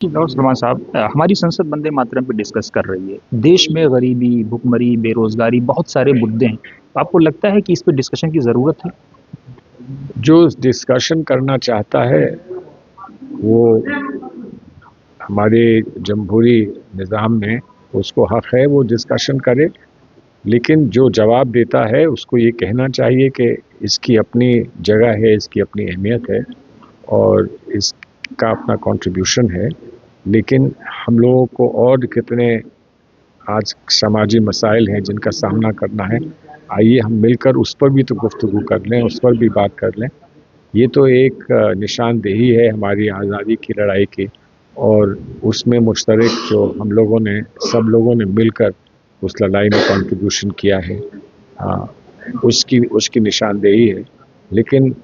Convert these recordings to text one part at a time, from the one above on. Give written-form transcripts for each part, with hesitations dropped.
और सलमान साहब, हमारी संसद वंदे मातरम पे डिस्कस कर रही है। देश में गरीबी, भुखमरी, बेरोजगारी, बहुत सारे मुद्दे हैं। तो आपको लगता है कि इस पे डिस्कशन की ज़रूरत है? जो डिस्कशन करना चाहता है वो हमारे जमहूरी निज़ाम में उसको हक है वो डिस्कशन करे, लेकिन जो जवाब देता है उसको ये कहना चाहिए कि इसकी अपनी जगह है, इसकी अपनी अहमियत है और इसका अपना कंट्रीब्यूशन है। लेकिन हम लोगों को और कितने आज समाजी मसाइल हैं जिनका सामना करना है, आइए हम मिलकर उस पर भी तो गुफ्तगू कर लें, उस पर भी बात कर लें। ये तो एक निशानदेही है हमारी आज़ादी की लड़ाई की, और उसमें मुश्तरक जो हम लोगों ने सब लोगों ने मिलकर उस लड़ाई में कंट्रीब्यूशन किया है, उसकी निशानदेही है। लेकिन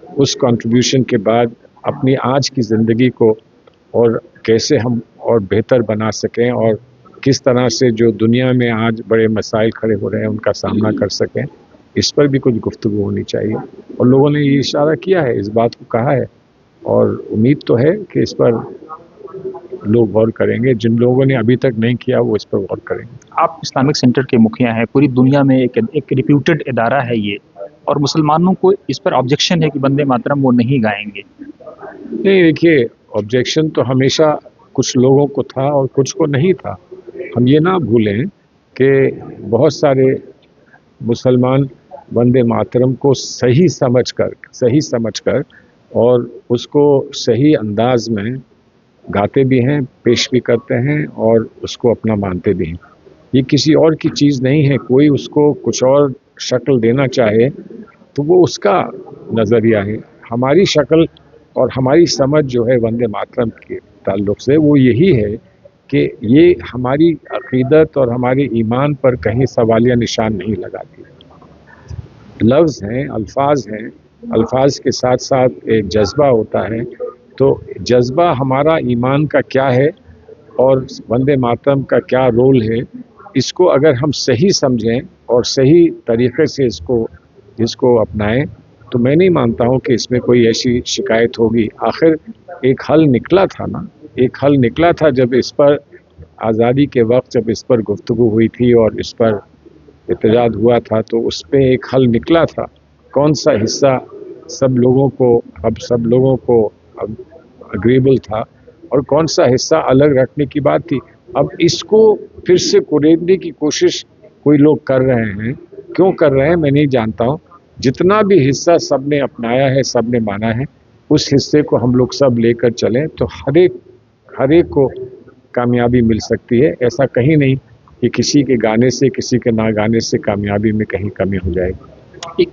उस कंट्रीब्यूशन के बाद अपनी आज की ज़िंदगी को और कैसे हम और बेहतर बना सकें और किस तरह से जो दुनिया में आज बड़े मसाइल खड़े हो रहे हैं उनका सामना कर सकें, इस पर भी कुछ गुफ्तगू होनी चाहिए। और लोगों ने ये इशारा किया है, इस बात को कहा है, और उम्मीद तो है कि इस पर लोग गौर करेंगे। जिन लोगों ने अभी तक नहीं किया वो इस पर गौर करेंगे। आप इस्लामिक सेंटर के मुखिया हैं, पूरी दुनिया में एक रिप्यूटेड इदारा है ये, और मुसलमानों को इस पर ऑब्जेक्शन है कि वंदे मातरम वो नहीं गाएंगे। नहीं, देखिए, ऑब्जेक्शन तो हमेशा कुछ लोगों को था और कुछ को नहीं था। हम ये ना भूलें कि बहुत सारे मुसलमान वंदे मातरम को सही समझकर और उसको सही अंदाज में गाते भी हैं, पेश भी करते हैं और उसको अपना मानते भी हैं। ये किसी और की चीज़ नहीं है। कोई उसको कुछ और शक्ल देना चाहे तो वो उसका नज़रिया है। हमारी शक्ल और हमारी समझ जो है वंदे मातरम के ताल्लुक़ से वो यही है कि ये हमारी अक़ीदत और हमारे ईमान पर कहीं सवालिया निशान नहीं लगाती। लफ्ज़ हैं, अल्फाज के साथ साथ एक जज्बा होता है। तो जज्बा हमारा ईमान का क्या है और वंदे मातरम का क्या रोल है, इसको अगर हम सही समझें और सही तरीक़े से इसको अपनाएं, तो मैं नहीं मानता हूं कि इसमें कोई ऐसी शिकायत होगी। आखिर एक हल निकला था जब इस पर आज़ादी के वक्त जब इस पर गुफ्तगू हुई थी और इस पर एहतजाज हुआ था, तो उस पर एक हल निकला था। कौन सा हिस्सा सब लोगों को अग्रीबल था और कौन सा हिस्सा अलग रखने की बात थी। अब इसको फिर से कुरेदने की कोशिश कोई लोग कर रहे हैं। क्यों कर रहे हैं मैं नहीं जानता हूँ। जितना भी हिस्सा सब ने अपनाया है, सब ने माना है, उस हिस्से को हम लोग सब लेकर चलें तो हर एक को कामयाबी मिल सकती है। ऐसा कहीं नहीं कि किसी के गाने से, किसी के ना गाने से कामयाबी में कहीं कमी हो जाएगी।